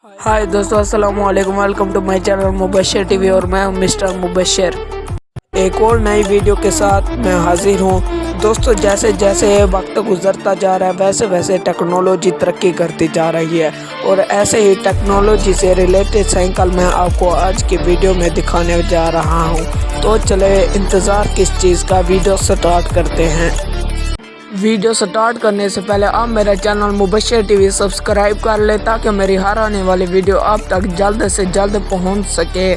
हाय दोस्तों, अस्सलाम वालेकुम। Welcome to my channel Mubashar TV और मैं हूं मिस्टर मुबशर। एक और नई वीडियो के साथ मैं हाजिर हूं। दोस्तों, जैसे जैसे वक्त गुजरता जा रहा है वैसे वैसे टेक्नोलॉजी तरक्की करती जा रही है और ऐसे ही टेक्नोलॉजी से रिलेटेड साइकिल मैं आपको आज की वीडियो में दिखाने जा रहा हूं। तो चले इंतज़ार किस चीज़ का, वीडियो स्टार्ट करते हैं। वीडियो स्टार्ट करने से पहले आप मेरा चैनल मुबशर टीवी सब्सक्राइब कर ले ताकि मेरी हर आने वाली वीडियो आप तक जल्द से जल्द पहुंच सके।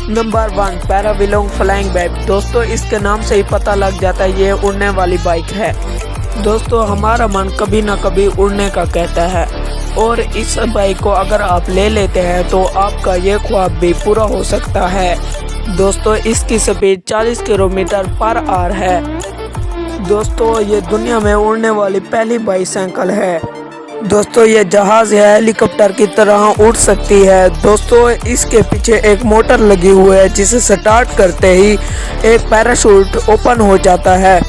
नंबर 1, पैराविलोंग फ्लाइंग बाइक। दोस्तों, इसके नाम से ही पता लग जाता है ये उड़ने वाली बाइक है। दोस्तों, हमारा मन कभी ना कभी उड़ने का कहता है और इस बाइक को अगर आप ले लेते हैं तो आपका ये ख्वाब भी पूरा हो सकता है। दोस्तों, इसकी स्पीड 40 किलोमीटर/आवर है। दोस्तों, ये दुनिया में उड़ने वाली पहली बाईसाइकिल है। दोस्तों, ये जहाज या हेलीकॉप्टर की तरह उड़ सकती है। दोस्तों, इसके पीछे एक मोटर लगी हुई है जिसे स्टार्ट करते ही एक पैराशूट ओपन हो जाता है।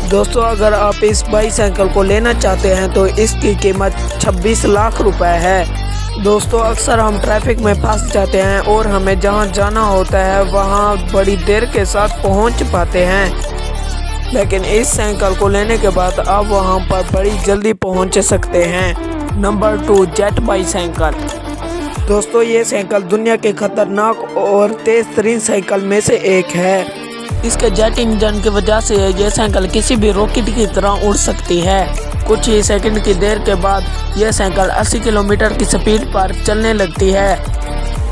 दोस्तों, अगर आप इस बाईसाइकिल को लेना चाहते हैं तो इसकी कीमत 26 लाख रुपए है। दोस्तों, अक्सर हम ट्रैफिक में फंस जाते हैं और हमें जहां जाना होता है वहां बड़ी देर के साथ पहुंच पाते हैं, लेकिन इस साइकिल को लेने के बाद आप वहां पर बड़ी जल्दी पहुंच सकते हैं। Number 2, jet bicycle. दोस्तों, ये साइकिल दुनिया के खतरनाक और तेज तरीन साइकिल में से एक है। इसके जेट इंजन की वजह से ये साइकिल किसी भी रॉकेट की तरह उड़ सकती है। कुछ ही सेकंड की देर के बाद यह साइकिल 80 किलोमीटर की स्पीड पर चलने लगती है,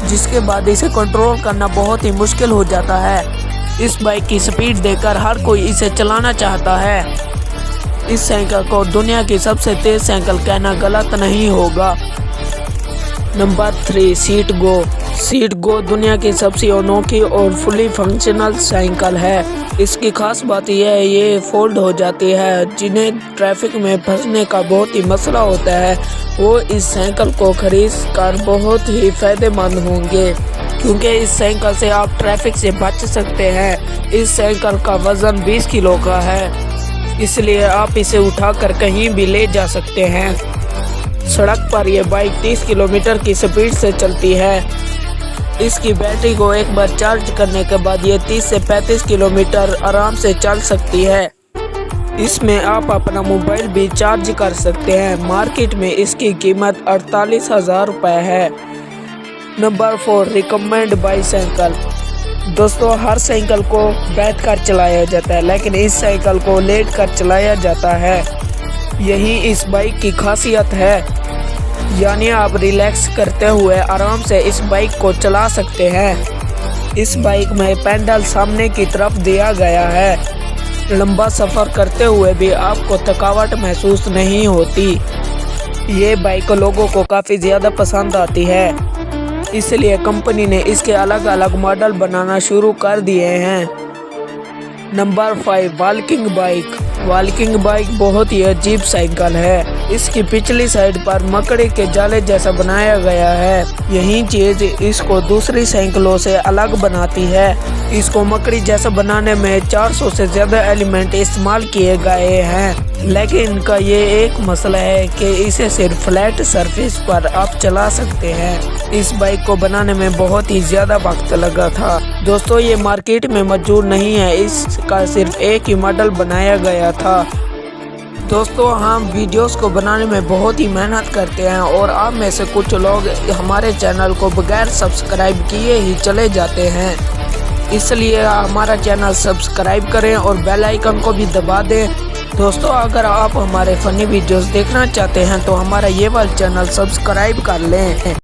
जिसके बाद इसे कंट्रोल करना बहुत ही मुश्किल हो जाता है। इस बाइक की स्पीड देखकर हर कोई इसे चलाना चाहता है। इस साइकिल को दुनिया की सबसे तेज साइकिल कहना गलत नहीं होगा। नंबर 3, सीट गो। सीट गो दुनिया की सबसे अनोखी और फुली फंक्शनल साइकिल है। इसकी खास बात यह है ये फोल्ड हो जाती है। जिन्हें ट्रैफिक में फंसने का बहुत ही मसला होता है वो इस साइकिल को खरीद कर बहुत ही फायदेमंद होंगे, क्योंकि इस साइकिल से आप ट्रैफिक से बच सकते हैं। इस साइकिल का वजन 20 किलो का है, इसलिए आप इसे उठाकर कहीं भी ले जा सकते हैं। सड़क पर यह बाइक 30 किलोमीटर की स्पीड से चलती है। इसकी बैटरी को एक बार चार्ज करने के बाद ये 30 से 35 किलोमीटर आराम से चल सकती है। इसमें आप अपना मोबाइल भी चार्ज कर सकते हैं। मार्केट में इसकी कीमत 48,000 रुपये है। Number 4, recommend bicycle. दोस्तों, हर साइकिल को बैठकर चलाया जाता है, लेकिन इस साइकिल को लेट कर चलाया जाता है। यही इस बाइक की खासियत है, यानी आप रिलैक्स करते हुए आराम से इस बाइक को चला सकते हैं। इस बाइक में पैडल सामने की तरफ दिया गया है। लंबा सफ़र करते हुए भी आपको थकावट महसूस नहीं होती। ये बाइक लोगों को काफ़ी ज़्यादा पसंद आती है, इसलिए कंपनी ने इसके अलग अलग मॉडल बनाना शुरू कर दिए हैं। Number 5, walking bike. Walking bike बहुत ही अजीब साइकिल है। इसकी पिछली साइड पर मकड़ी के जाले जैसा बनाया गया है। यही चीज़ इसको दूसरी साइकिलों से अलग बनाती है। इसको मकड़ी जैसा बनाने में 400 से ज़्यादा एलिमेंट इस्तेमाल किए गए हैं, लेकिन इनका ये एक मसला है कि इसे सिर्फ फ्लैट सरफेस पर आप चला सकते हैं। इस बाइक को बनाने में बहुत ही ज़्यादा वक्त लगा था। दोस्तों, ये मार्केट में मौजूद नहीं है, इसका सिर्फ एक ही मॉडल बनाया गया था। दोस्तों, हम वीडियोस को बनाने में बहुत ही मेहनत करते हैं और आप में से कुछ लोग हमारे चैनल को बगैर सब्सक्राइब किए ही चले जाते हैं, इसलिए हमारा चैनल सब्सक्राइब करें और बेल आइकन को भी दबा दें। दोस्तों, अगर आप हमारे फ़नी वीडियोस देखना चाहते हैं तो हमारा ये वाला चैनल सब्सक्राइब कर लें।